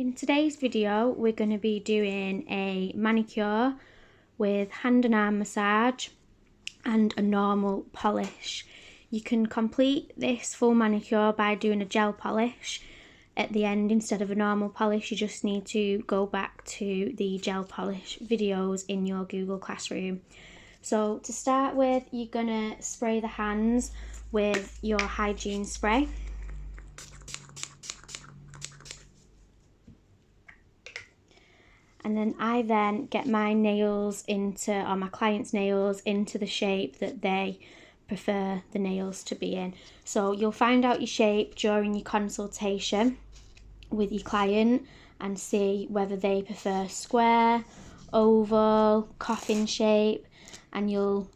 In today's video, we're going to be doing a manicure with hand and arm massage and a normal polish. You can complete this full manicure by doing a gel polish at the end instead of a normal polish. You just need to go back to the gel polish videos in your Google Classroom. So to start with, you're going to spray the hands with your hygiene spray. And then I get my nails into, or my client's nails into the shape that they prefer the nails to be in. So you'll find out your shape during your consultation with your client and see whether they prefer square, oval, coffin shape, and you'll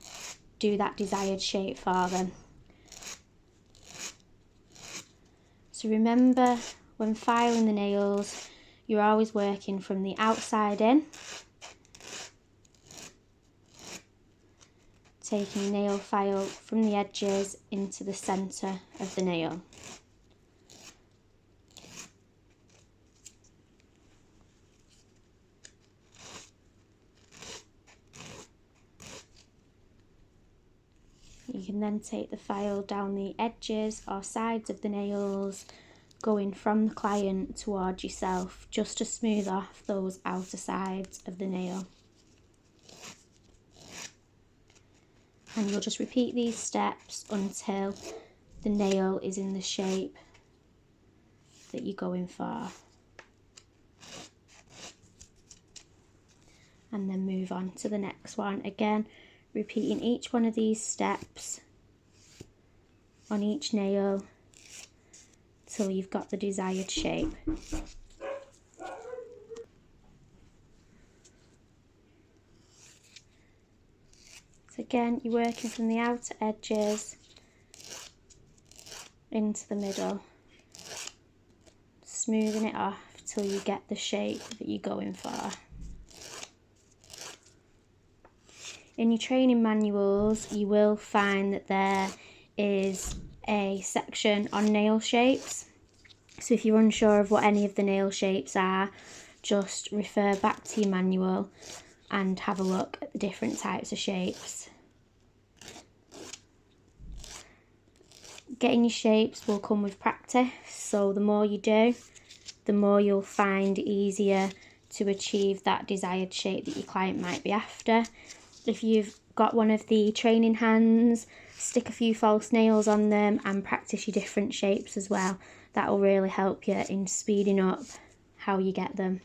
do that desired shape for them. So remember, when filing the nails, you're always working from the outside in, taking your nail file from the edges into the centre of the nail. You can then take the file down the edges or sides of the nails, going from the client towards yourself, just to smooth off those outer sides of the nail. And you'll just repeat these steps until the nail is in the shape that you're going for. And then move on to the next one. Again, repeating each one of these steps on each nail till you've got the desired shape. So again, you're working from the outer edges into the middle, smoothing it off till you get the shape that you're going for. In your training manuals, you will find that there is a section on nail shapes. So if you're unsure of what any of the nail shapes are, just refer back to your manual and have a look at the different types of shapes. Getting your shapes will come with practice, so the more you do, the more you'll find it easier to achieve that desired shape that your client might be after. If you've got one of the training hands, stick a few false nails on them and practice your different shapes as well. That will really help you in speeding up how you get them.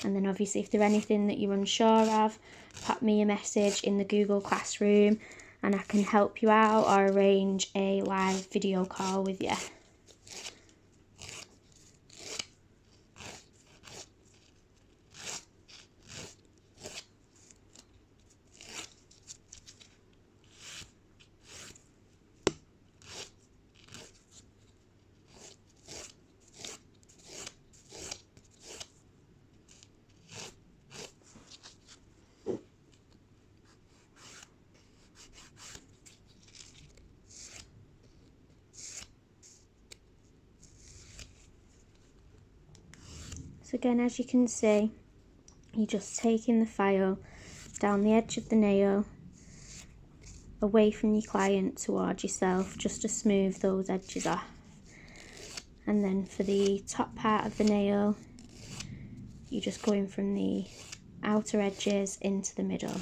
And then obviously if there's anything that you're unsure of, pop me a message in the Google Classroom and I can help you out or arrange a live video call with you. So again, as you can see, you're just taking the file down the edge of the nail, away from your client towards yourself, just to smooth those edges off. And then for the top part of the nail, you're just going from the outer edges into the middle.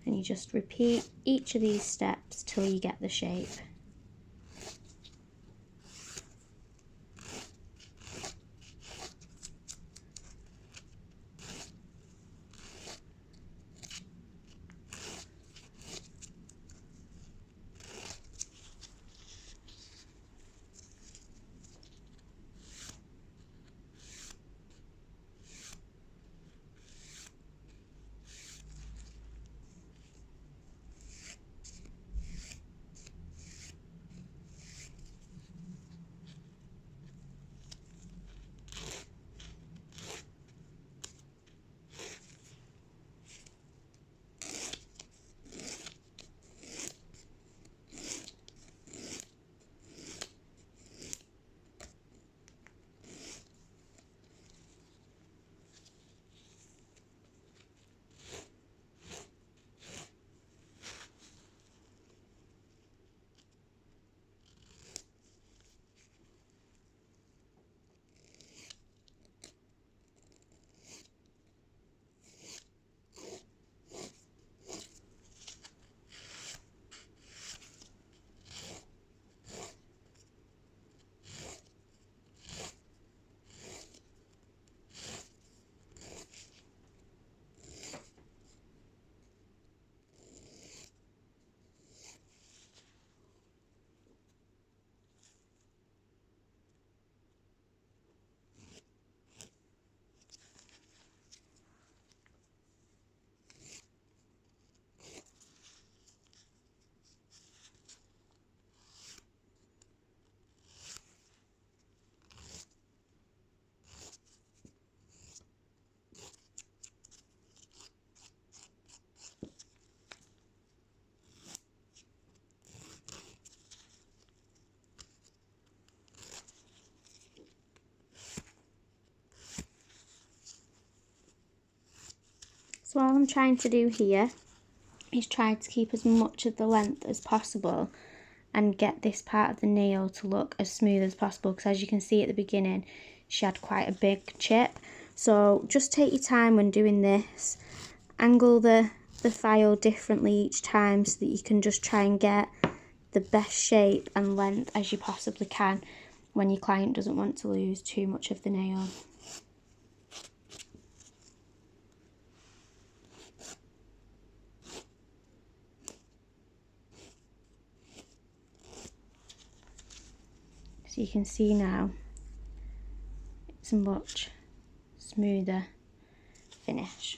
And you just repeat each of these steps till you get the shape. So all I'm trying to do here is try to keep as much of the length as possible and get this part of the nail to look as smooth as possible, because as you can see at the beginning she had quite a big chip. So just take your time when doing this, angle the file differently each time so that you can just try and get the best shape and length as you possibly can when your client doesn't want to lose too much of the nail. So you can see now it's a much smoother finish.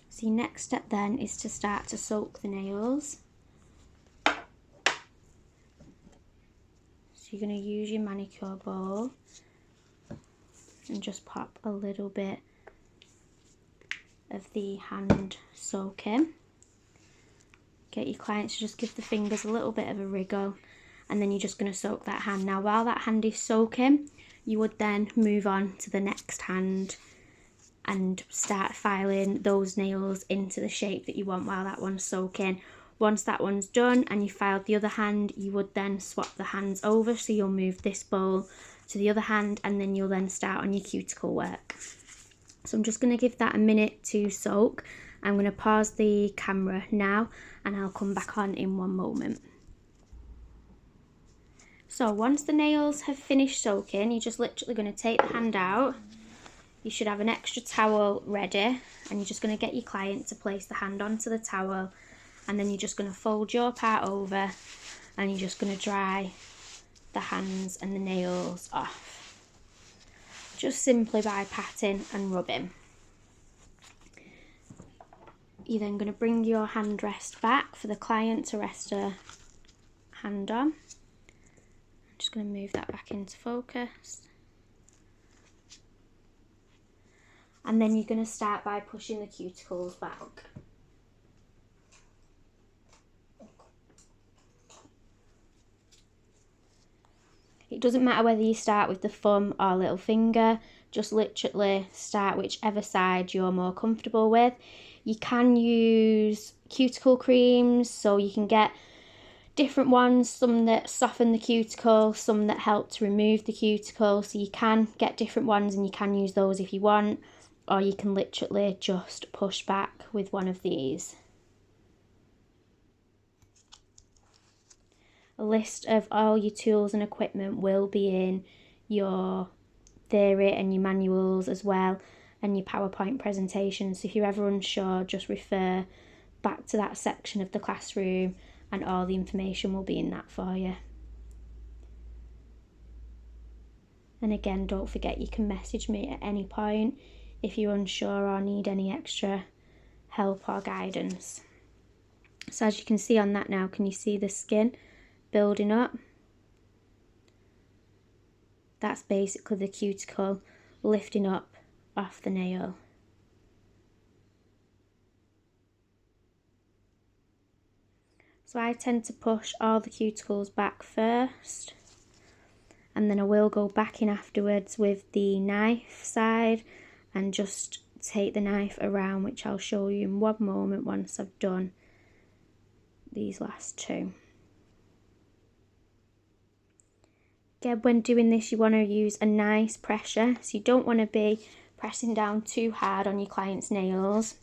So your next step then is to start to soak the nails. So you're going to use your manicure bowl and just pop a little bit of the hand soak in. Get your clients to just give the fingers a little bit of a wriggle, and then you're just going to soak that hand. Now while that hand is soaking, you would then move on to the next hand and start filing those nails into the shape that you want while that one's soaking. Once that one's done and you filed the other hand, you would then swap the hands over. So you'll move this bowl to the other hand and then you'll then start on your cuticle work. So I'm just going to give that a minute to soak. I'm going to pause the camera now and I'll come back on in one moment. So once the nails have finished soaking, you're just literally going to take the hand out. You should have an extra towel ready, and you're just going to get your client to place the hand onto the towel, and then you're just going to fold your part over and you're just going to dry the hands and the nails off, just simply by patting and rubbing. You're then going to bring your hand rest back for the client to rest her hand on. I'm just going to move that back into focus. And then you're going to start by pushing the cuticles back. It doesn't matter whether you start with the thumb or little finger, just literally start whichever side you're more comfortable with. You can use cuticle creams, so you can get different ones, some that soften the cuticle, some that help to remove the cuticle, so you can get different ones and you can use those if you want, or you can literally just push back with one of these. A list of all your tools and equipment will be in your theory and your manuals as well, and your PowerPoint presentations. So if you're ever unsure, just refer back to that section of the classroom and all the information will be in that for you. And again, don't forget you can message me at any point if you're unsure or need any extra help or guidance. So as you can see on that now, can you see the skin building up? That's basically the cuticle lifting up off the nail. So I tend to push all the cuticles back first, and then I will go back in afterwards with the knife side and just take the knife around, which I'll show you in one moment once I've done these last two. Again, when doing this, you want to use a nice pressure, so you don't want to be pressing down too hard on your client's nails,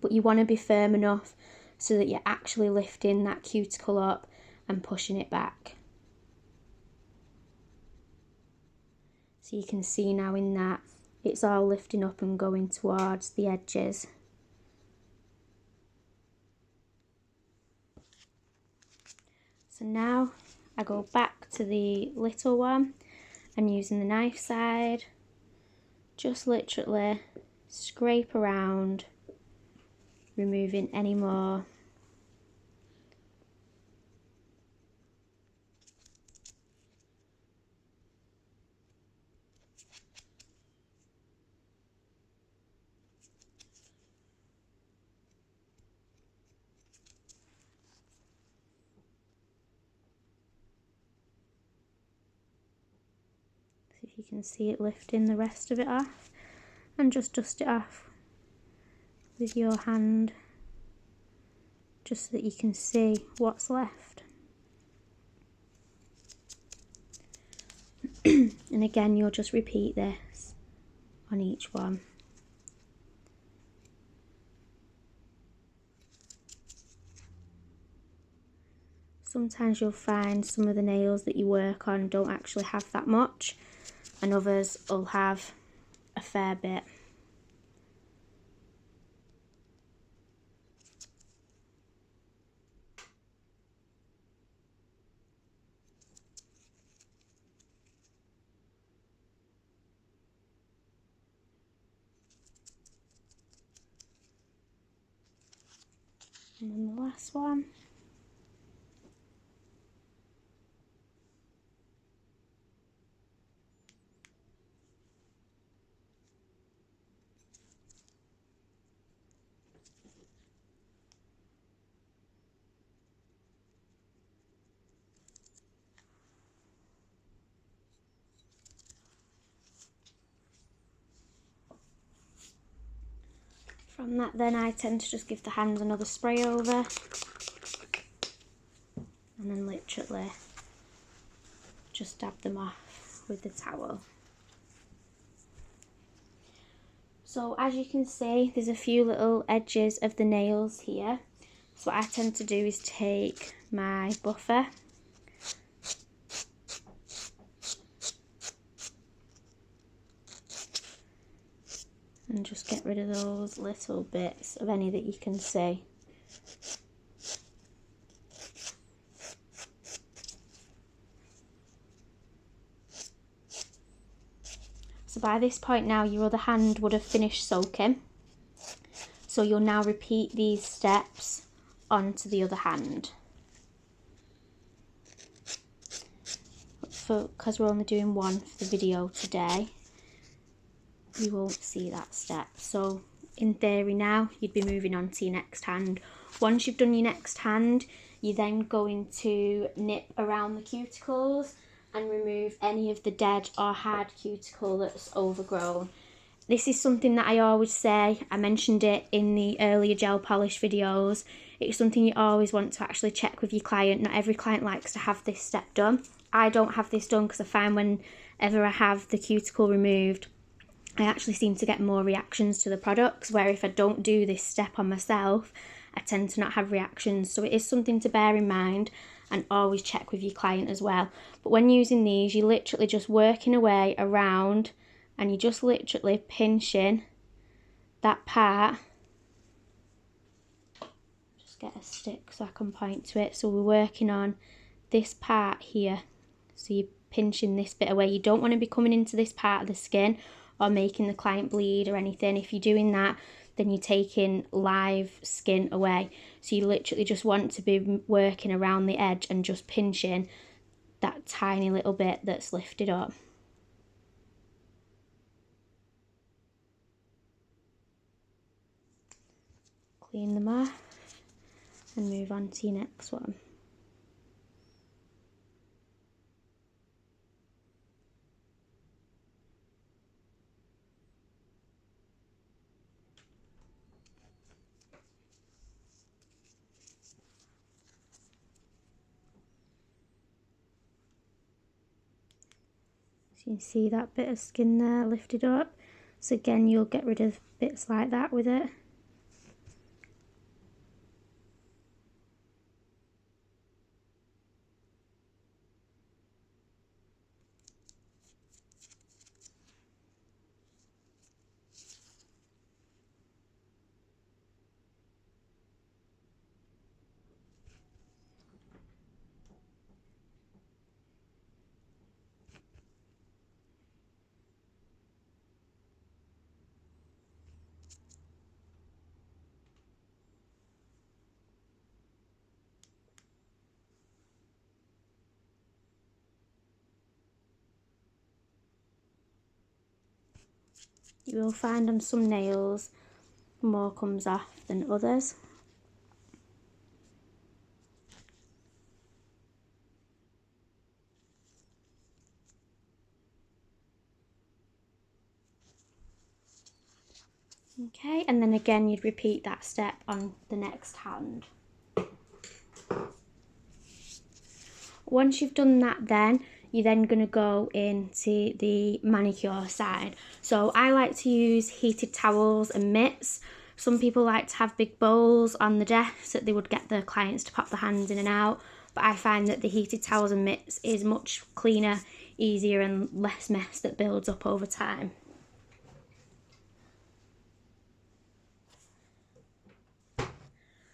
but you want to be firm enough so that you're actually lifting that cuticle up and pushing it back. So you can see now in that it's all lifting up and going towards the edges. So now I go back to the little one and using the knife side, just literally scrape around, removing any more you can see it lifting the rest of it off. and just dust it off with your hand, just so that you can see what's left. And again, you'll just repeat this on each one. Sometimes you'll find some of the nails that you work on don't actually have that much, and others will have a fair bit. And then the last one. From that then I tend to just give the hands another spray over, and then literally just dab them off with the towel. So as you can see, there's a few little edges of the nails here. So what I tend to do is take my buffer and just get rid of those little bits of any that you can see. So by this point now, your other hand would have finished soaking. So you'll now repeat these steps onto the other hand. Because we're only doing one for the video today, you won't see that step. So in theory now, you'd be moving on to your next hand. Once you've done your next hand, you're then going to nip around the cuticles and remove any of the dead or hard cuticle that's overgrown. This is something that I always say. I mentioned it in the earlier gel polish videos. It's something you always want to actually check with your client. Not every client likes to have this step done. I don't have this done because I find whenever I have the cuticle removed, I actually seem to get more reactions to the products, where if I don't do this step on myself, I tend to not have reactions. So it is something to bear in mind, and always check with your client as well. But when using these, you're literally just working away around, and you're just literally pinching that part. Just get a stick so I can point to it. So we're working on this part here. So you're pinching this bit away. You don't want to be coming into this part of the skin or making the client bleed or anything. If you're doing that, then you're taking live skin away. So you literally just want to be working around the edge and just pinching that tiny little bit that's lifted up. Clean them off and move on to your next one. So you can see that bit of skin there lifted up. So again, you'll get rid of bits like that with it. You will find on some nails more comes off than others. Okay, and then again you'd repeat that step on the next hand. Once you've done that, then you're then going to go into the manicure side. So I like to use heated towels and mitts. Some people like to have big bowls on the desk that they would get their clients to pop their hands in and out, but I find that the heated towels and mitts is much cleaner, easier and less mess that builds up over time.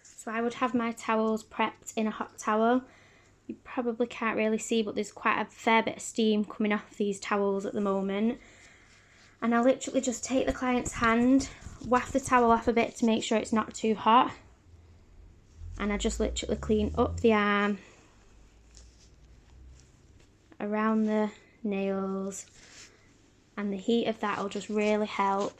So I would have my towels prepped in a hot towel. You probably can't really see, but there's quite a fair bit of steam coming off these towels at the moment. And I literally just take the client's hand, waft the towel off a bit to make sure it's not too hot. And I just literally clean up the arm, around the nails, and the heat of that will just really help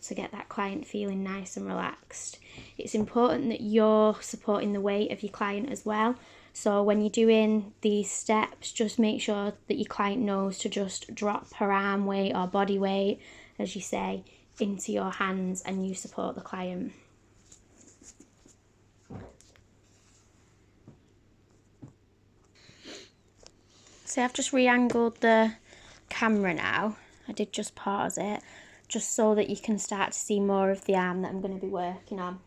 to get that client feeling nice and relaxed. It's important that you're supporting the weight of your client as well. So when you're doing these steps, just make sure that your client knows to just drop her arm weight or body weight, as you say, into your hands and you support the client. So I've just re-angled the camera now. I did just pause it, just so that you can start to see more of the arm that I'm going to be working on.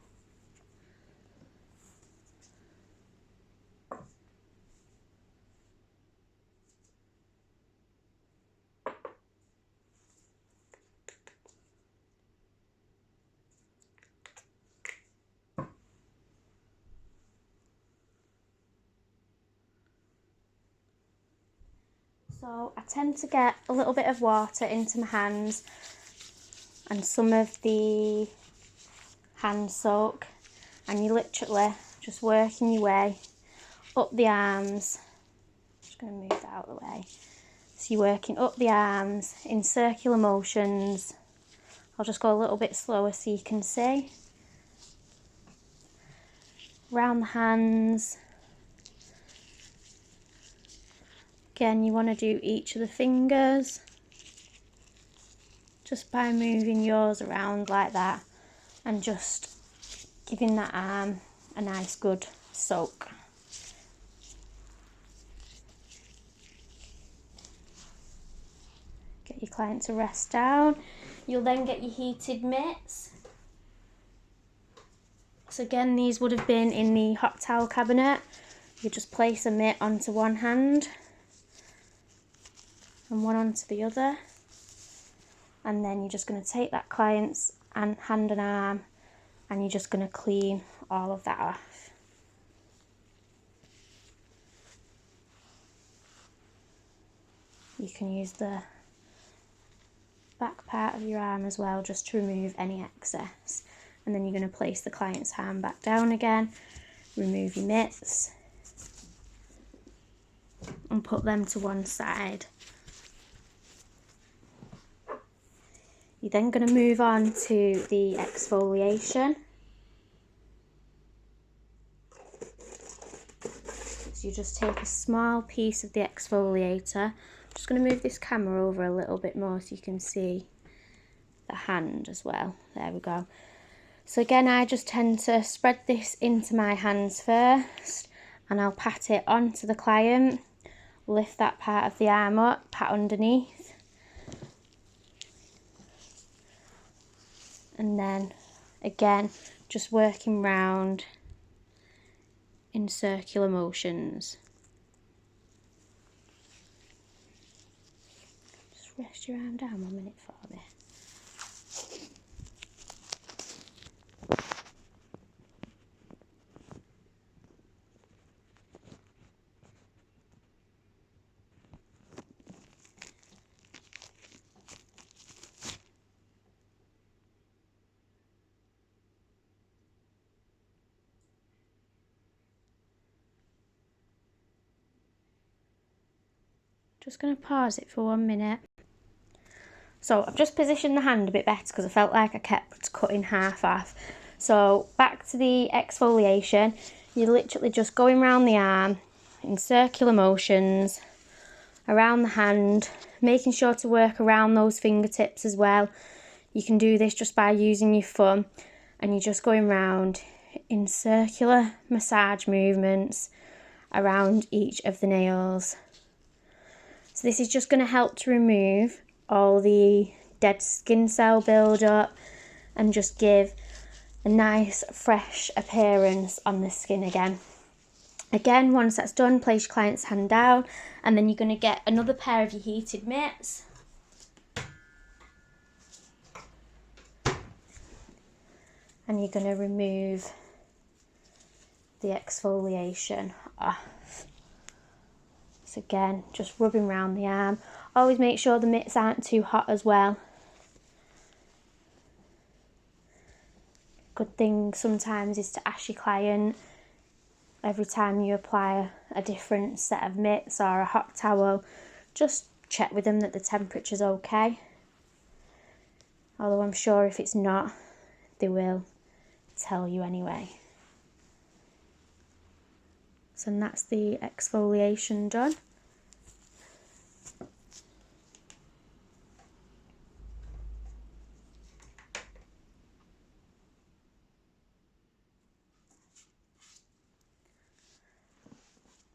So I tend to get a little bit of water into my hands and some of the hand soak, and you're literally just working your way up the arms. Just going to move that out of the way. So you're working up the arms in circular motions. I'll just go a little bit slower so you can see. Around the hands. Again, you want to do each of the fingers just by moving yours around like that and just giving that arm a nice good soak. Get your client to rest down. You'll then get your heated mitts. So again, these would have been in the hot towel cabinet. You just place a mitt onto one hand and one onto the other, and then you're just going to take that client's hand and arm and you're just going to clean all of that off. You can use the back part of your arm as well just to remove any excess, and then you're going to place the client's hand back down again, remove your mitts and put them to one side. You're then going to move on to the exfoliation. So you just take a small piece of the exfoliator. I'm just going to move this camera over a little bit more so you can see the hand as well. There we go. So again, I just tend to spread this into my hands first and I'll pat it onto the client, lift that part of the arm up, pat underneath. And then again, just working round in circular motions. Just rest your arm down 1 minute for me. Just going to pause it for 1 minute. So I've just positioned the hand a bit better because I felt like I kept cutting half off. So back to the exfoliation, you're literally just going around the arm in circular motions, around the hand, making sure to work around those fingertips as well. You can do this just by using your thumb, and you're just going round in circular massage movements around each of the nails. So this is just going to help to remove all the dead skin cell build-up and just give a nice fresh appearance on the skin again. Again, once that's done, place your client's hand down, and then you're going to get another pair of your heated mitts. And you're going to remove the exfoliation off. So again, just rubbing around the arm. Always make sure the mitts aren't too hot as well. Good thing sometimes is to ask your client every time you apply a different set of mitts or a hot towel, just check with them that the temperature's okay. Although I'm sure if it's not, they will tell you anyway. So that's the exfoliation done.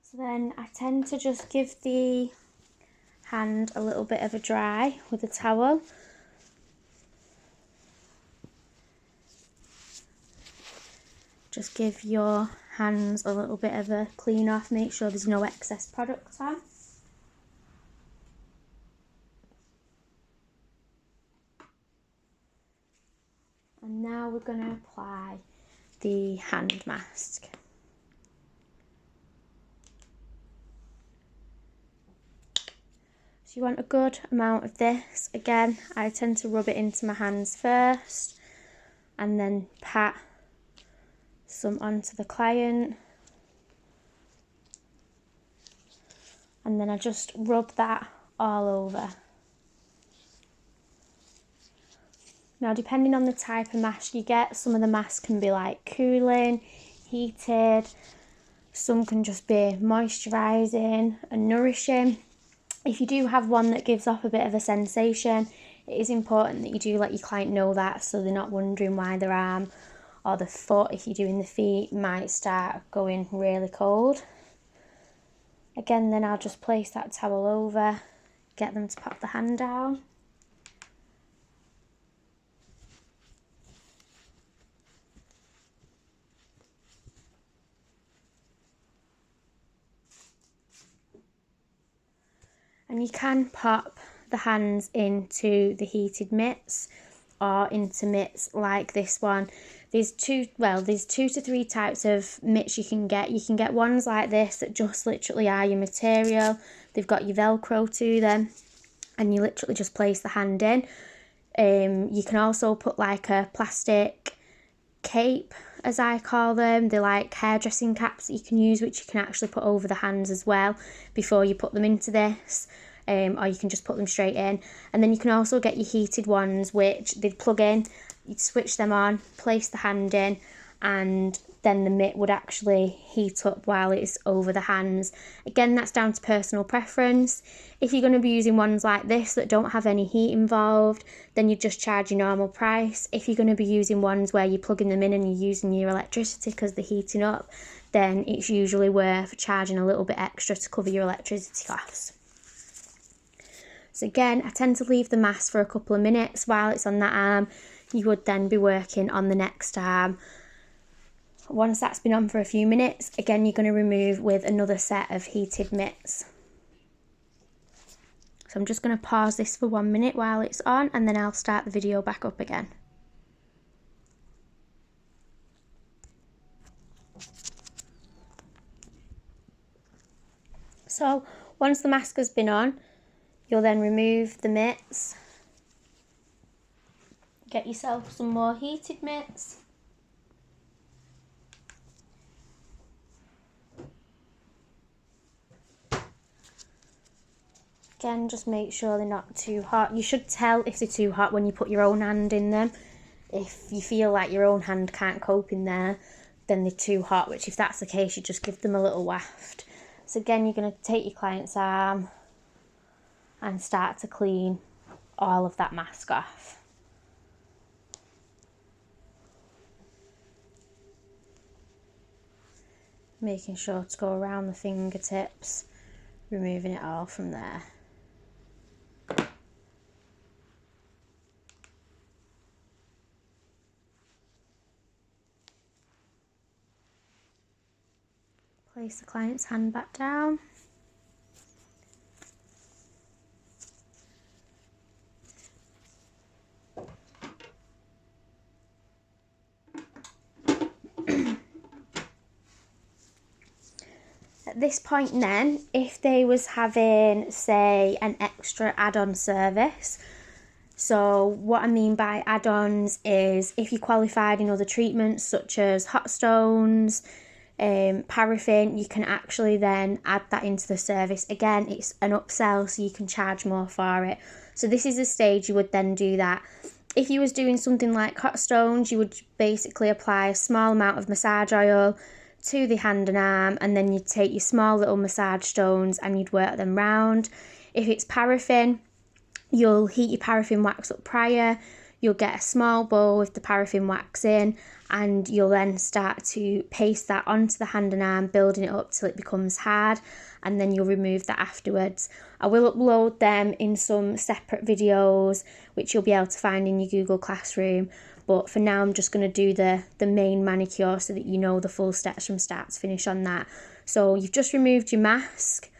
So then I tend to just give the hand a little bit of a dry with a towel. Just give your hands a little bit of a clean off, make sure there's no excess product on. And now we're going to apply the hand mask. So you want a good amount of this. Again, I tend to rub it into my hands first and then pat some onto the client, and then I just rub that all over. Now, depending on the type of mask you get, some of the masks can be like cooling, heated, some can just be moisturising and nourishing. If you do have one that gives off a bit of a sensation, it is important that you do let your client know that, so they're not wondering why their arm or the foot, if you're doing the feet, might start going really cold. Again, then I'll just place that towel over, get them to pop the hand down. And you can pop the hands into the heated mitts or into mitts like this one. There's two to three types of mitts you can get. You can get ones like this that just literally are your material. They've got your Velcro to them, and you literally just place the hand in. You can also put like a plastic cape, as I call them. They're like hairdressing caps that you can use, which you can actually put over the hands as well before you put them into this. Or you can just put them straight in. And then you can also get your heated ones, which they'd plug in, you'd switch them on, place the hand in, and then the mitt would actually heat up while it's over the hands. Again, that's down to personal preference. If you're going to be using ones like this that don't have any heat involved, then you just charge your normal price. If you're going to be using ones where you're plugging them in and you're using your electricity because they're heating up, then it's usually worth charging a little bit extra to cover your electricity costs. So again, I tend to leave the mask for a couple of minutes while it's on that arm. You would then be working on the next arm. Once that's been on for a few minutes, again, you're going to remove with another set of heated mitts. So I'm just going to pause this for 1 minute while it's on, and then I'll start the video back up again. So once the mask has been on, you'll then remove the mitts, get yourself some more heated mitts, again, just make sure they're not too hot. You should tell if they're too hot when you put your own hand in them. If you feel like your own hand can't cope in there, then they're too hot, which if that's the case, you just give them a little waft. So again, you're going to take your client's arm and start to clean all of that mask off. making sure to go around the fingertips, removing it all from there. Place the client's hand back down. At this point then, if they was having, say, an extra add-on service, so what I mean by add-ons is if you qualified in other treatments such as hot stones, paraffin, you can actually then add that into the service. Again, it's an upsell, so you can charge more for it. So this is the stage you would then do that. If you was doing something like hot stones, you would basically apply a small amount of massage oil to the hand and arm, and then you'd take your small little massage stones and you'd work them round. If it's paraffin, you'll heat your paraffin wax up prior, you'll get a small bowl with the paraffin wax in, and you'll then start to paste that onto the hand and arm, building it up till it becomes hard, and then you'll remove that afterwards. I will upload them in some separate videos which you'll be able to find in your Google Classroom, but for now I'm just going to do the main manicure so that you know the full steps from start to finish on that. So you've just removed your mask.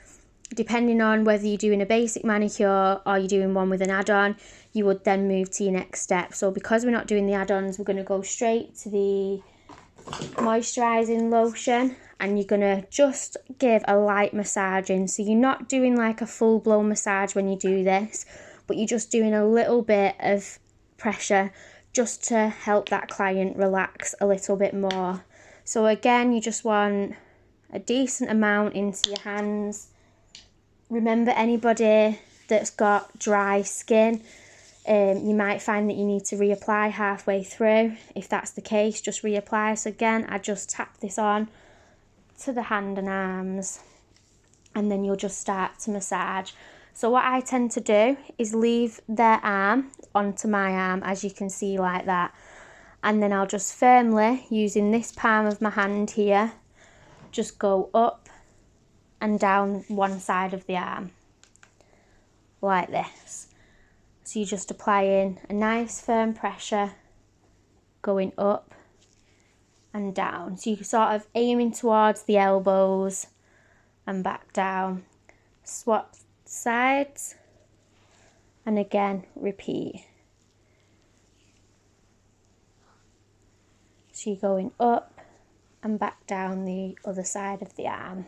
Depending on whether you're doing a basic manicure or you're doing one with an add-on, you would then move to your next step. So because we're not doing the add-ons, we're going to go straight to the moisturising lotion, and you're going to just give a light massage in. So you're not doing like a full-blown massage when you do this, but you're just doing a little bit of pressure just to help that client relax a little bit more. So again, you just want a decent amount into your hands. Remember, anybody that's got dry skin, you might find that you need to reapply halfway through. If that's the case, just reapply. So again, I just tap this on to the hand and arms, and then you'll just start to massage. So what I tend to do is leave their arm onto my arm, as you can see, like that. And then I'll just firmly, using this palm of my hand here, just go up and down one side of the arm, like this. So you're just applying a nice firm pressure, going up and down. So you're sort of aiming towards the elbows and back down. Swap sides, and again repeat. So you're going up and back down the other side of the arm.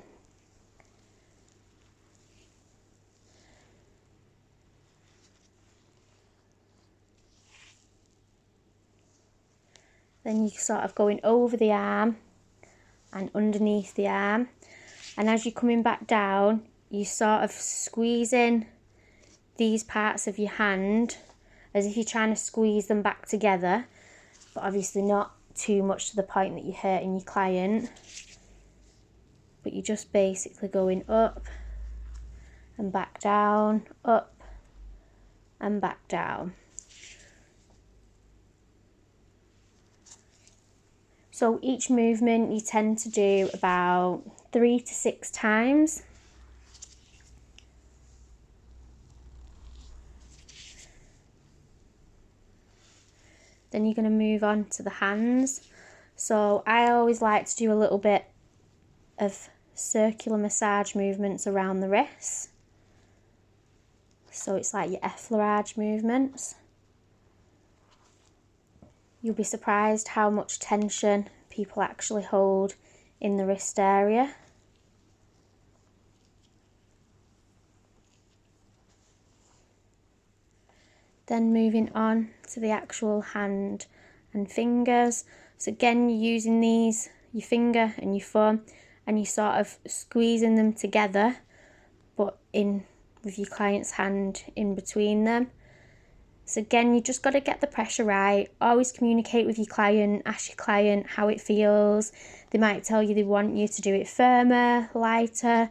Then you're sort of going over the arm and underneath the arm, and as you're coming back down, you sort of squeezing these parts of your hand as if you're trying to squeeze them back together, but obviously not too much to the point that you're hurting your client. But you're just basically going up and back down, up and back down. So each movement you tend to do about 3 to 6 times. Then you're going to move on to the hands. So I always like to do a little bit of circular massage movements around the wrists. So it's like your effleurage movements. You'll be surprised how much tension people actually hold in the wrist area. Then moving on to the actual hand and fingers. So again, you're using these, your finger and your thumb, and you're sort of squeezing them together, but in with your client's hand in between them. So again, you just got to get the pressure right. Always communicate with your client, ask your client how it feels. They might tell you they want you to do it firmer, lighter,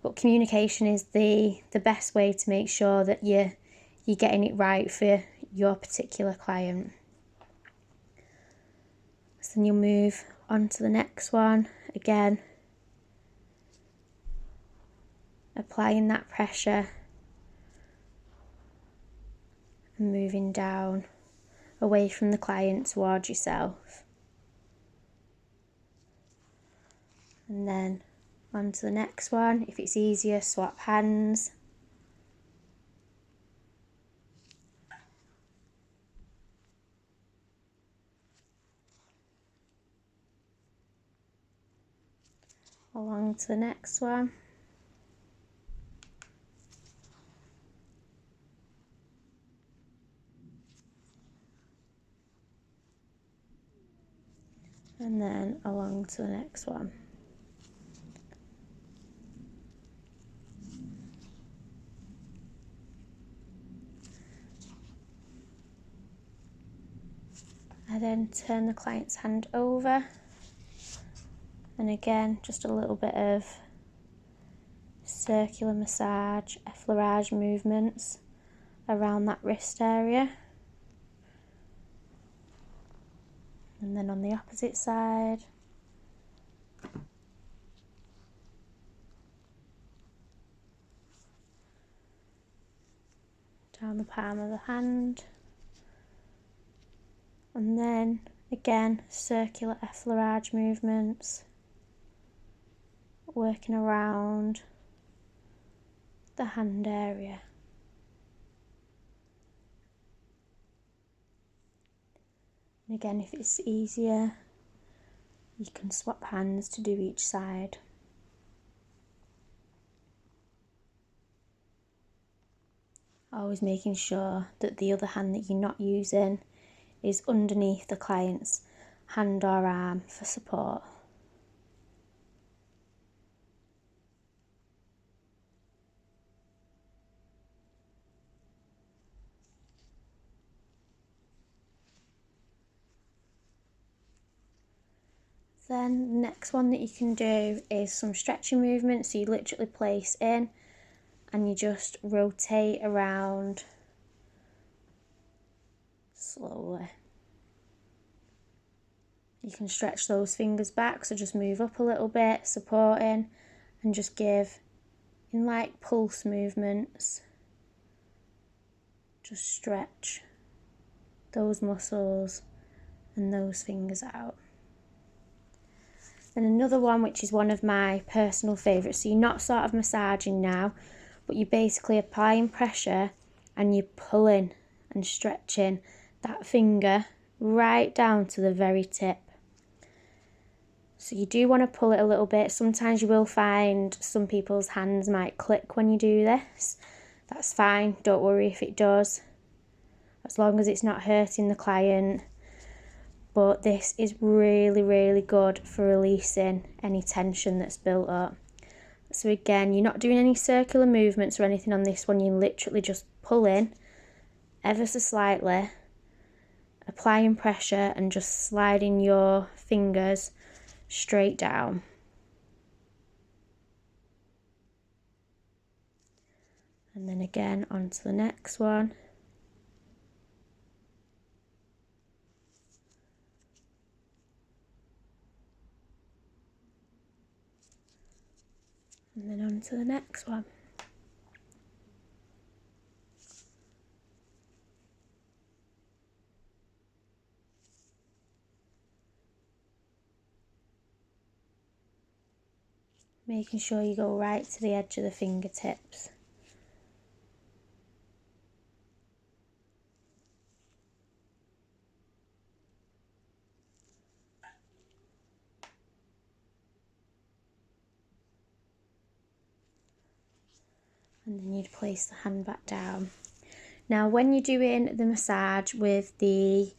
but communication is the best way to make sure that you're getting it right for your particular client. So then you'll move on to the next one. Again, applying that pressure and moving down away from the client towards yourself. And then on to the next one. If it's easier, swap hands. Along to the next one. And then along to the next one. I then turn the client's hand over, and again just a little bit of circular massage, effleurage movements around that wrist area. And then on the opposite side. Down the palm of the hand. And then again, circular effleurage movements, working around the hand area. And again, if it's easier, you can swap hands to do each side. Always making sure that the other hand that you're not using is underneath the client's hand or arm for support. Then the next one that you can do is some stretching movements. So you literally place in and you just rotate around slowly. You can stretch those fingers back, so just move up a little bit, supporting, and just give in like pulse movements. Just stretch those muscles and those fingers out. Then another one, which is one of my personal favourites, so you're not sort of massaging now, but you're basically applying pressure and you're pulling and stretching that finger right down to the very tip. So you do want to pull it a little bit. Sometimes you will find some people's hands might click when you do this. That's fine, don't worry if it does, as long as it's not hurting the client. But this is really, really good for releasing any tension that's built up. So again, you're not doing any circular movements or anything on this one. You're literally just pulling ever so slightly, applying pressure and just sliding your fingers straight down. And then again onto the next one. And then on to the next one. Making sure you go right to the edge of the fingertips. And then you'd place the hand back down. Now when you're doing the massage with the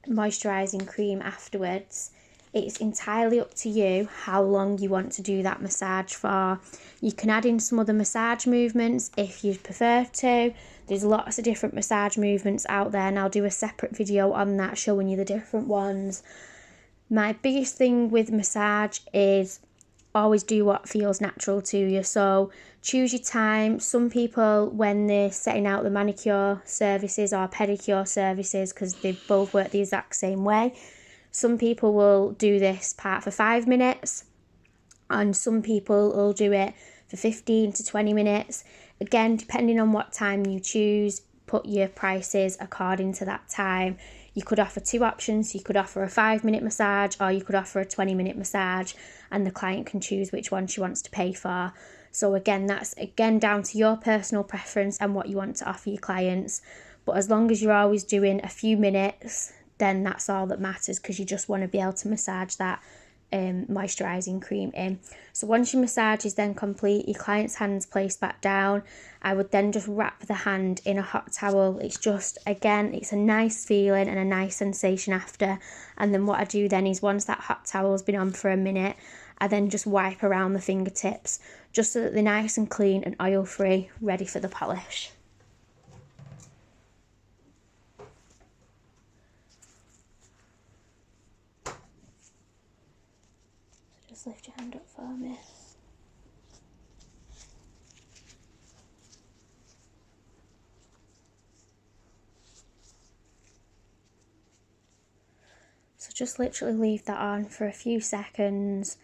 moisturising cream afterwards, it's entirely up to you how long you want to do that massage for. You can add in some other massage movements if you prefer to. There's lots of different massage movements out there, and I'll do a separate video on that showing you the different ones. My biggest thing with massage is always do what feels natural to you. So choose your time. Some people, when they're setting out the manicure services or pedicure services, because they both work the exact same way, some people will do this part for 5 minutes and some people will do it for 15 to 20 minutes. Again, depending on what time you choose, put your prices according to that time. You could offer two options. You could offer a 5-minute massage, or you could offer a 20-minute massage, and the client can choose which one she wants to pay for. So again, that's down to your personal preference and what you want to offer your clients. But as long as you're always doing a few minutes, then that's all that matters, because you just want to be able to massage that moisturising cream in. So once your massage is then complete, your client's hands placed back down, I would then just wrap the hand in a hot towel. It's just, again, it's a nice feeling and a nice sensation after. And then what I do then is, once that hot towel's been on for a minute, I then just wipe around the fingertips, just so that they're nice and clean and oil free, ready for the polish. Just lift your hand up for me. So just literally leave that on for a few seconds,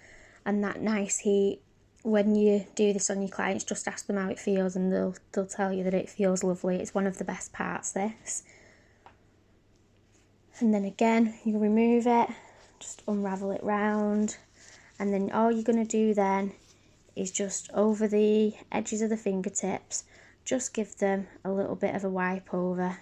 and that nice heat. When you do this on your clients, just ask them how it feels, and they'll tell you that it feels lovely. It's one of the best parts, this. And then again, you remove it, just unravel it round. And then all you're going to do then is just over the edges of the fingertips, just give them a little bit of a wipe over.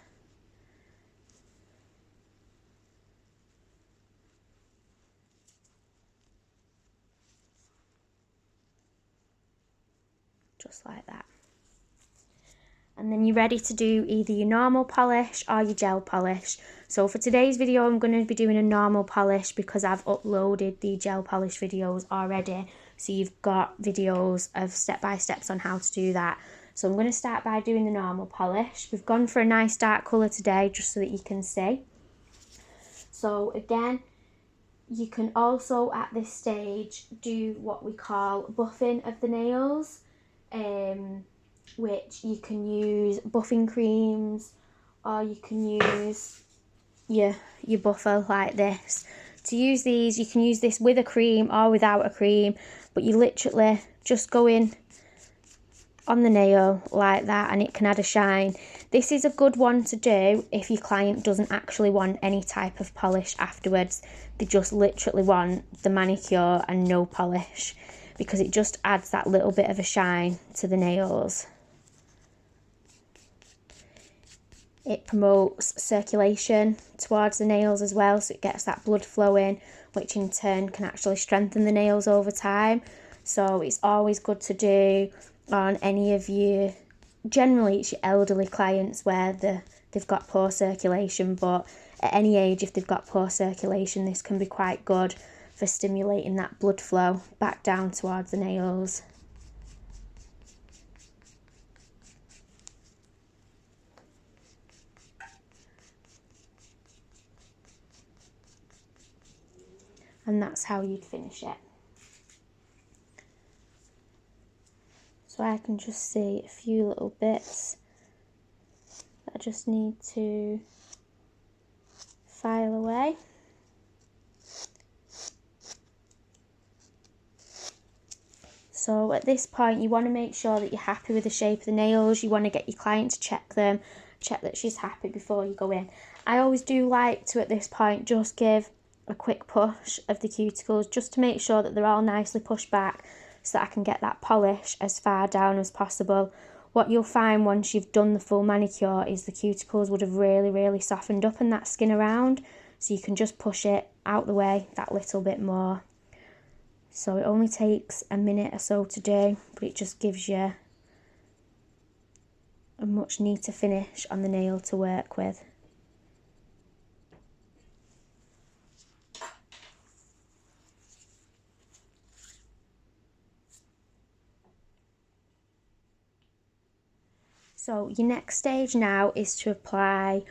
Just like that. And then you're ready to do either your normal polish or your gel polish. So for today's video, I'm going to be doing a normal polish because I've uploaded the gel polish videos already. So you've got videos of step-by-steps on how to do that. So I'm going to start by doing the normal polish. We've gone for a nice dark colour today, just so that you can see. So again, you can also at this stage do what we call buffing of the nails. Which you can use buffing creams, or you can use your buffer like this. To use these, you can use this with a cream or without a cream, but you literally just go in on the nail like that, and it can add a shine. This is a good one to do if your client doesn't actually want any type of polish afterwards. They just literally want the manicure and no polish, because it just adds that little bit of a shine to the nails. It promotes circulation towards the nails as well, so it gets that blood flowing, which in turn can actually strengthen the nails over time. So it's always good to do on any of your, generally it's your elderly clients where they've got poor circulation, but at any age, if they've got poor circulation, this can be quite good for stimulating that blood flow back down towards the nails. And that's how you'd finish it. So I can just see a few little bits that I just need to file away. So at this point, you want to make sure that you're happy with the shape of the nails. You want to get your client to check them, check that she's happy before you go in. I always do like to, at this point, just give a quick push of the cuticles, just to make sure that they're all nicely pushed back, so that I can get that polish as far down as possible. What you'll find once you've done the full manicure is the cuticles would have really softened up in that skin around, so you can just push it out the way that little bit more. So it only takes a minute or so to do, but it just gives you a much neater finish on the nail to work with. So your next stage now is to apply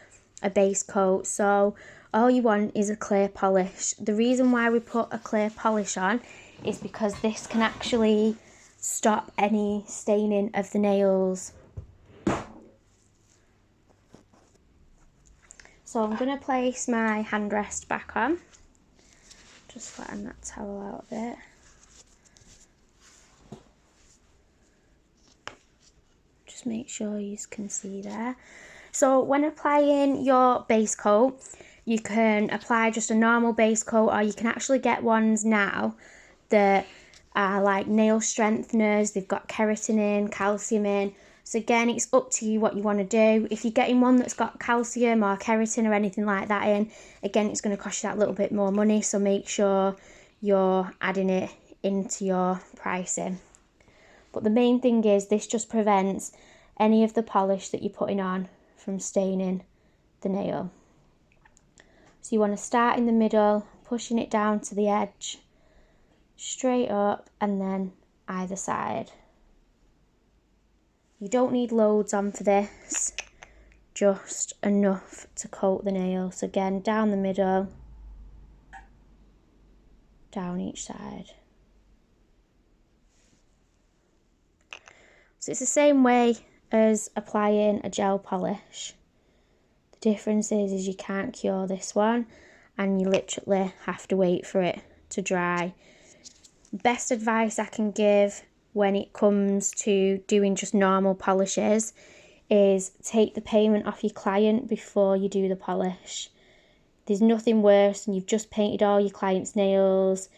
a base coat. So all you want is a clear polish. The reason why we put a clear polish on is because this can actually stop any staining of the nails. So I'm going to place my hand rest back on. Just flatten that towel out a bit. just make sure you can see there. So when applying your base coat, you can apply just a normal base coat, or you can actually get ones now that are like nail strengtheners. They've got keratin in, calcium in. So again, it's up to you what you want to do. If you're getting one that's got calcium or keratin or anything like that in, again, it's going to cost you that little bit more money. So make sure you're adding it into your pricing. But the main thing is this just prevents any of the polish that you're putting on from staining the nail. So you want to start in the middle, pushing it down to the edge, straight up, and then either side. You don't need loads on for this, just enough to coat the nail. So again, down the middle, down each side. So it's the same way as applying a gel polish. The difference is you can't cure this one, and you literally have to wait for it to dry. Best advice I can give when it comes to doing just normal polishes is take the payment off your client before you do the polish. There's nothing worse than you've just painted all your client's nails,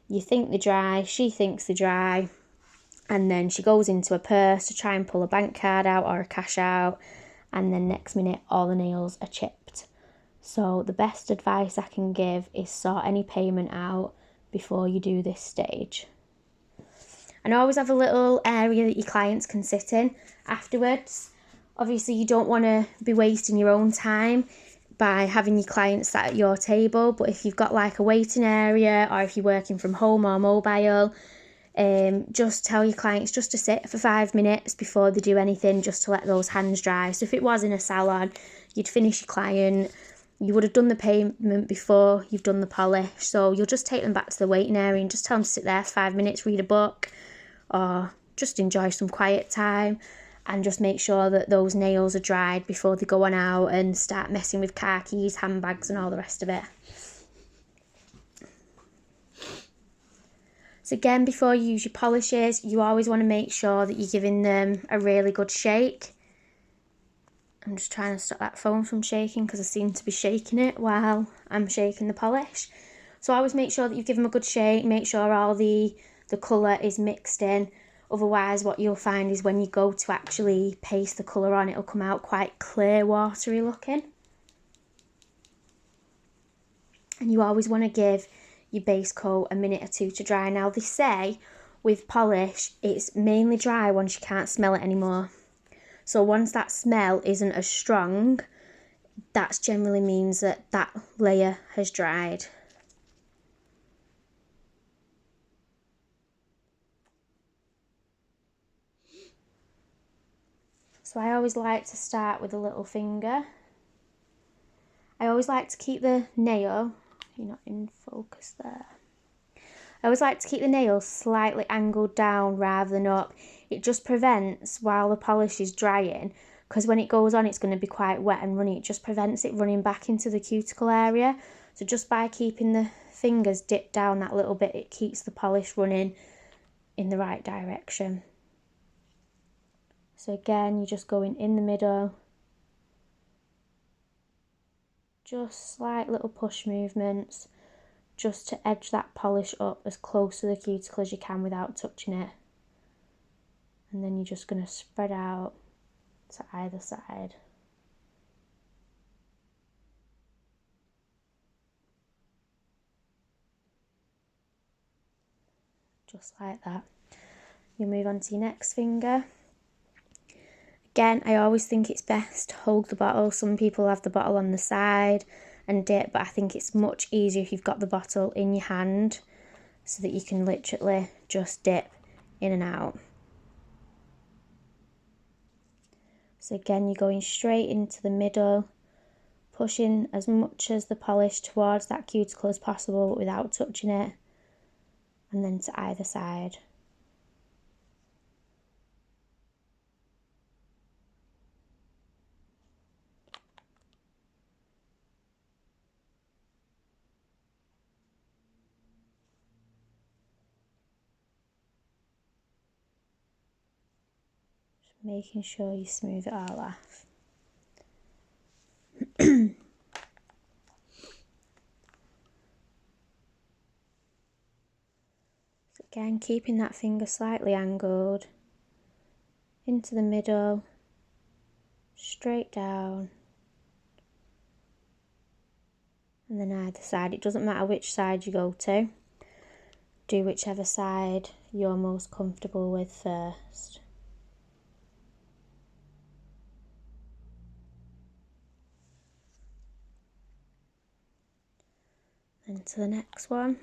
you think they're dry, she thinks they're dry, and then she goes into a purse to try and pull a bank card out or a cash out, and then next minute all the nails are chipped. So the best advice I can give is sort any payment out before you do this stage. And always have a little area that your clients can sit in afterwards. Obviously you don't want to be wasting your own time by having your clients sat at your table, but if you've got like a waiting area, or if you're working from home or mobile, just tell your clients just to sit for 5 minutes before they do anything, just to let those hands dry. So if it was in a salon, you'd finish your client, you would have done the payment before you've done the polish, so you'll just take them back to the waiting area and just tell them to sit there for 5 minutes, read a book, or just enjoy some quiet time, and just make sure that those nails are dried before they go on out and start messing with car keys, handbags and all the rest of it. So again, before you use your polishes, you always want to make sure that you're giving them a really good shake. I'm just trying to stop that phone from shaking because I seem to be shaking it while I'm shaking the polish. So always make sure that you give them a good shake, make sure all the colour is mixed in. Otherwise what you'll find is when you go to actually paste the colour on, it'll come out quite clear, watery looking. And you always want to give your base coat a minute or two to dry. Now they say with polish it's mainly dry once you can't smell it anymore. So once that smell isn't as strong, that generally means that that layer has dried. So I always like to start with a little finger. I always like to keep the nail, you're not in focus there. I always like to keep the nail slightly angled down rather than up. It just prevents, while the polish is drying, because when it goes on it's going to be quite wet and runny, it just prevents it running back into the cuticle area. So just by keeping the fingers dipped down that little bit, it keeps the polish running in the right direction. So again, you're just going in the middle, just slight little push movements, just to edge that polish up as close to the cuticle as you can without touching it. And then you're just going to spread out to either side. Just like that. You move on to your next finger. Again, I always think it's best to hold the bottle. Some people have the bottle on the side and dip, but I think it's much easier if you've got the bottle in your hand so that you can literally just dip in and out. So again, you're going straight into the middle, pushing as much as the polish towards that cuticle as possible but without touching it, and then to either side. making sure you smooth it all off. So again, keeping that finger slightly angled, into the middle, straight down, and then either side. It doesn't matter which side you go to, do whichever side you're most comfortable with first. Then to the next one.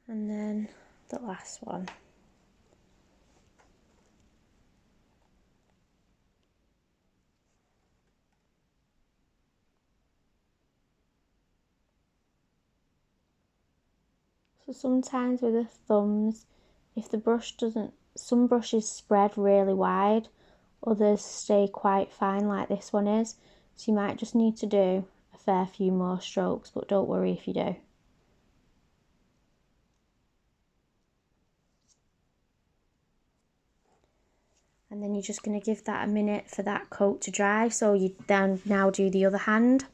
And then the last one. So sometimes with the thumbs, if the brush doesn't, some brushes spread really wide, others stay quite fine like this one is. So you might just need to do a fair few more strokes, but don't worry if you do. And then you're just going to give that a minute for that coat to dry. So you then now do the other hand.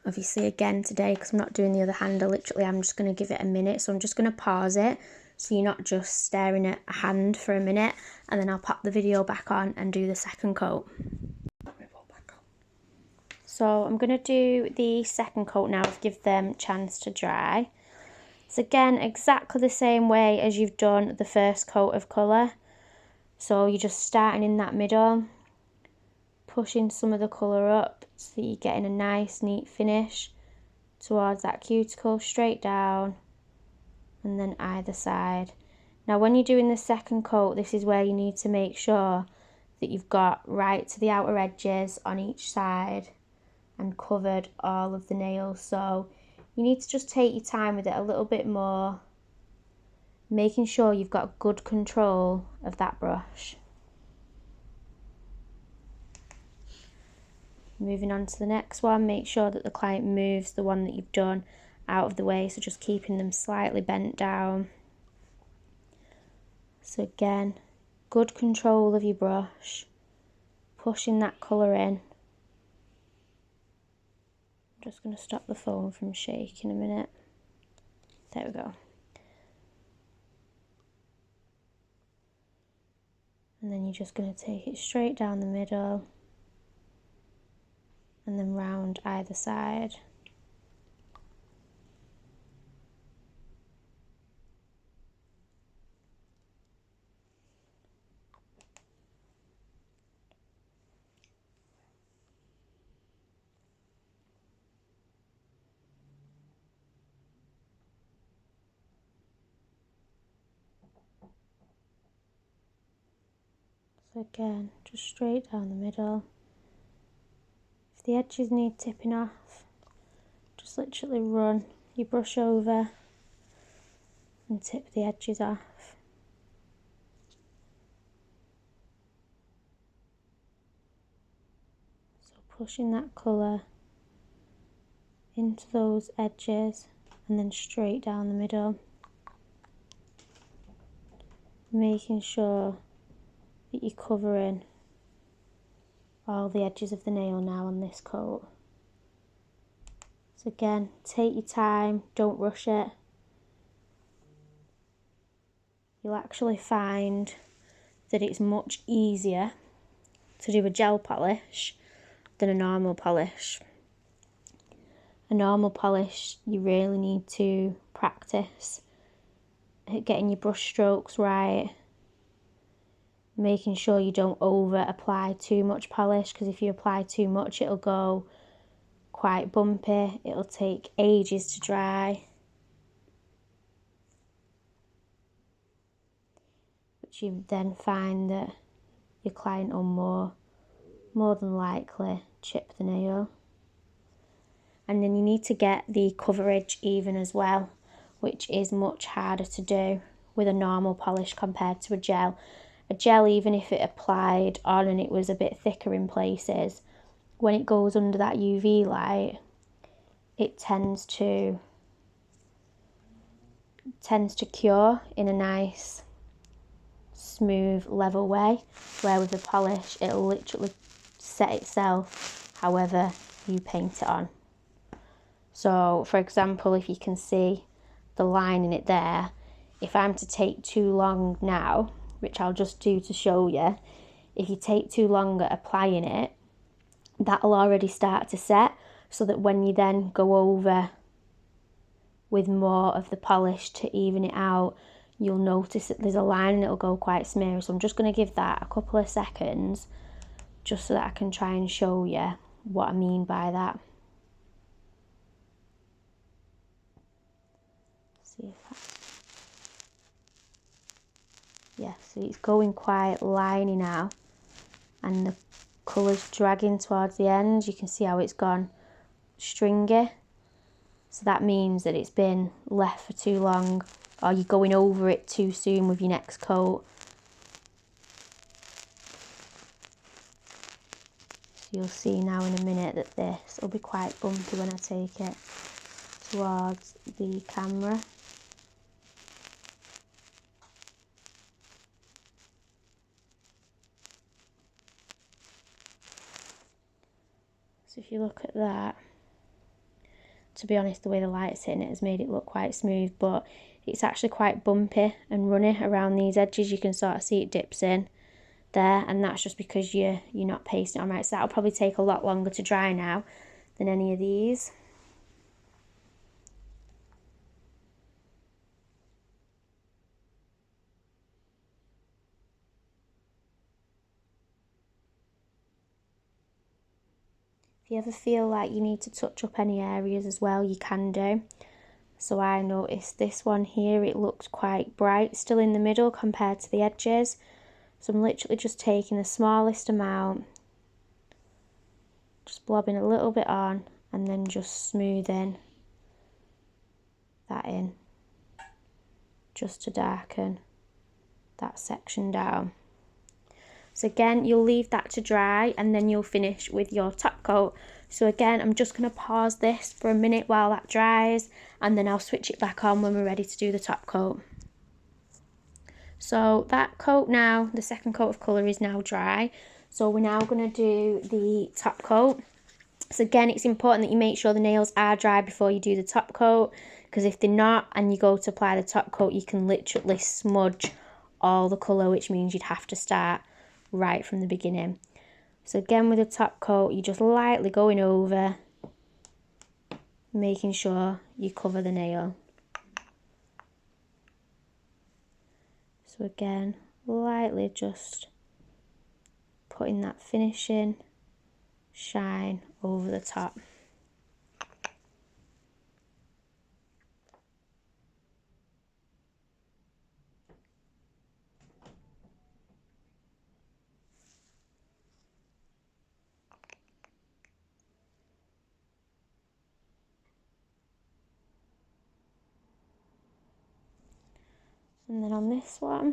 Obviously again today, because I'm not doing the other hand, I'm just going to give it a minute. So I'm just going to pause it so you're not just staring at a hand for a minute, and then I'll pop the video back on and do the second coat. So I'm going to do the second coat now to give them a chance to dry. So again, exactly the same way as you've done the first coat of colour. So you're just starting in that middle, pushing some of the colour up so you're getting a nice neat finish towards that cuticle, straight down, and then either side. Now when you're doing the second coat, this is where you need to make sure that you've got right to the outer edges on each side and covered all of the nails. So you need to just take your time with it a little bit more, making sure you've got good control of that brush. Moving on to the next one, make sure that the client moves the one that you've done out of the way, so just keeping them slightly bent down. So again, good control of your brush, pushing that colour in. I'm just going to stop the phone from shaking a minute. There we go. And then you're just going to take it straight down the middle and then round either side. So again, just straight down the middle. If the edges need tipping off, just literally run your brush over and tip the edges off. So pushing that colour into those edges and then straight down the middle. Making sure that you're covering all the edges of the nail now on this coat. So again, take your time, don't rush it. You'll actually find that it's much easier to do a gel polish than a normal polish. A normal polish, you really need to practice at getting your brush strokes right, making sure you don't over apply too much polish, because if you apply too much it'll go quite bumpy, it'll take ages to dry, which you then find that your client will more than likely chip the nail. And then you need to get the coverage even as well. which is much harder to do with a normal polish compared to a gel. A gel, even if it applied on and it was a bit thicker in places, when it goes under that UV light, it tends to cure in a nice, smooth, level way, where with a polish it'll literally set itself however you paint it on. So for example, if you can see the line in it there, if I'm to take too long now, which I'll just do to show you, if you take too long at applying it, that'll already start to set, so that when you then go over with more of the polish to even it out, you'll notice that there's a line and it'll go quite smeary. So I'm just going to give that a couple of seconds just so that I can try and show you what I mean by that. See if that's... yeah, so it's going quite liney now, and the colour's dragging towards the end. You can see how it's gone stringy. So that means that it's been left for too long, or you're going over it too soon with your next coat. So you'll see now in a minute that this will be quite bumpy when I take it towards the camera. So if you look at that, to be honest, the way the light's hitting it has made it look quite smooth, but it's actually quite bumpy and runny around these edges. You can sort of see it dips in there, and that's just because you're not pasting it on right. So that'll probably take a lot longer to dry now than any of these. If you ever feel like you need to touch up any areas as well, you can do. So I noticed this one here, it looks quite bright still in the middle compared to the edges. So I'm literally just taking the smallest amount, just blobbing a little bit on, and then just smoothing that in, just to darken that section down. So again, you'll leave that to dry and then you'll finish with your top coat. So again, I'm just going to pause this for a minute while that dries, and then I'll switch it back on when we're ready to do the top coat. So that coat now, the second coat of colour is now dry. So we're now going to do the top coat. So again, it's important that you make sure the nails are dry before you do the top coat, because if they're not and you go to apply the top coat, you can literally smudge all the colour, which means you'd have to start right from the beginning. So again, with the top coat, you're just lightly going over, making sure you cover the nail. So again, lightly just putting that finishing shine over the top. And then on this one,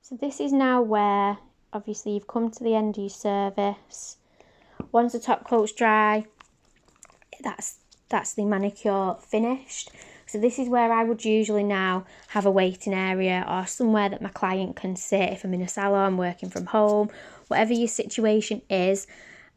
so this is now where obviously you've come to the end of your service. Once the top coat's dry, that's the manicure finished. So this is where I would usually now have a waiting area or somewhere that my client can sit. If I'm in a salon, working from home, whatever your situation is,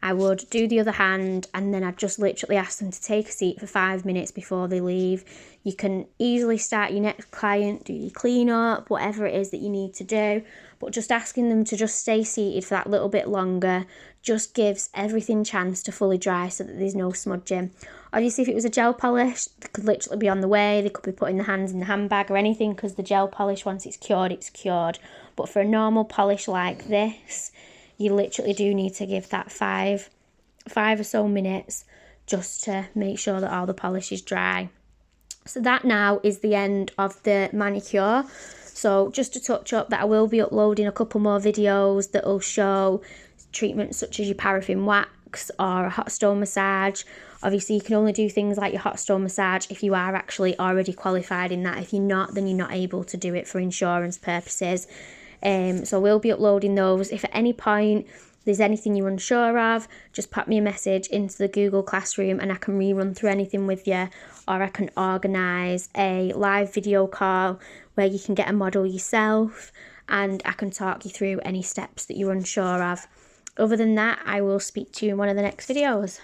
I would do the other hand, and then I'd just literally ask them to take a seat for 5 minutes before they leave. You can easily start your next client, do your clean up, whatever it is that you need to do, but just asking them to just stay seated for that little bit longer just gives everything chance to fully dry so that there's no smudging. Obviously, if it was a gel polish, they could literally be on the way. They could be putting their hands in the handbag or anything, because the gel polish, once it's cured, it's cured. But for a normal polish like this, you literally do need to give that five or so minutes just to make sure that all the polish is dry. So that now is the end of the manicure. So just to touch up that I will be uploading a couple more videos that will show treatments such as your paraffin wax, relax or a hot stone massage. Obviously, you can only do things like your hot stone massage if you are actually already qualified in that. If you're not, then you're not able to do it for insurance purposes. So we'll be uploading those. If at any point there's anything you're unsure of, just pop me a message into the Google Classroom and I can rerun through anything with you, or I can organise a live video call where you can get a model yourself and I can talk you through any steps that you're unsure of. Other than that, I will speak to you in one of the next videos.